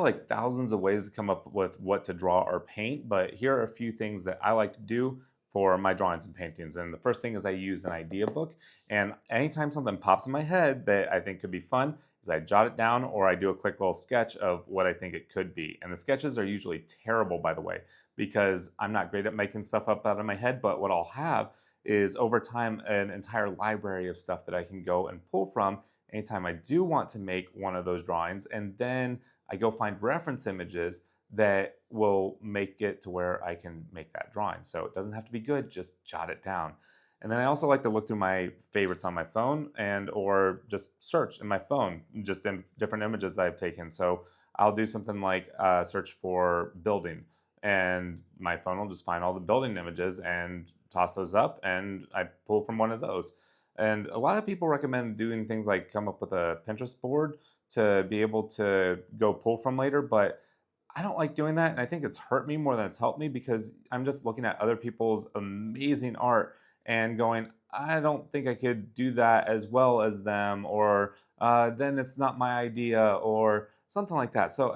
Like thousands of ways to come up with what to draw or paint, but here are a few things that I like to do for my drawings and paintings. And the first thing is I use an idea book. And anytime something pops in my head that I think could be fun, is I jot it down or I do a quick little sketch of what I think it could be. And the sketches are usually terrible, by the way, because I'm not great at making stuff up out of my head. But what I'll have is over time an entire library of stuff that I can go and pull from anytime I do want to make one of those drawings. And then I go find reference images that will make it to where I can make that drawing. So it doesn't have to be good, just jot it down. And then I also like to look through my favorites on my phone and or just search in my phone just in different images that I've taken. So I'll do something like search for building and my phone will just find all the building images and toss those up and I pull from one of those. And a lot of people recommend doing things like come up with a Pinterest board to be able to go pull from later, but I don't like doing that, and I think it's hurt me more than it's helped me because I'm just looking at other people's amazing art and going, "I don't think I could do that as well as them," or, "Then it's not my idea," or something like that. So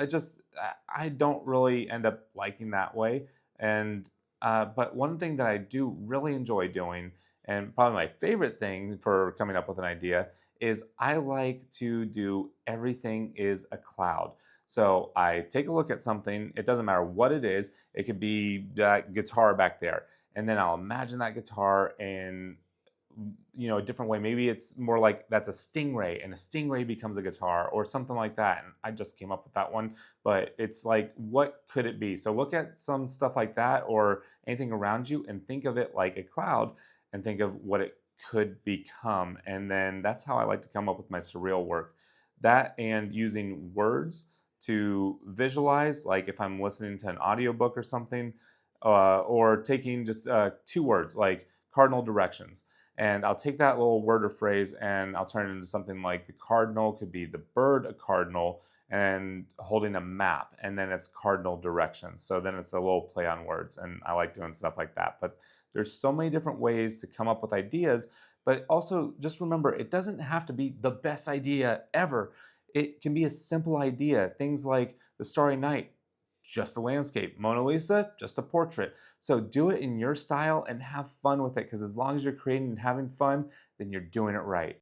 I don't really end up liking that way, and, but one thing that I do really enjoy doing, and probably my favorite thing for coming up with an idea, is I like to do everything is a cloud. So I take a look at something, it doesn't matter what it is, it could be that guitar back there. And then I'll imagine that guitar in a different way. Maybe it's more like that's a stingray and a stingray becomes a guitar or something like that. And I just came up with that one, but it's like what could it be? So look at some stuff like that or anything around you and think of it like a cloud and think of what it could become. And then that's how I like to come up with my surreal work. That and using words to visualize, like if I'm listening to an audiobook or something, or taking just two words like cardinal directions. And I'll take that little word or phrase and I'll turn it into something like the cardinal could be the bird, a cardinal, and holding a map. And then it's cardinal directions. So then it's a little play on words. And I like doing stuff like that. But there's so many different ways to come up with ideas. But also just remember, it doesn't have to be the best idea ever. It can be a simple idea. Things like The Starry Night, just a landscape. Mona Lisa, just a portrait. So do it in your style and have fun with it because as long as you're creating and having fun, then you're doing it right.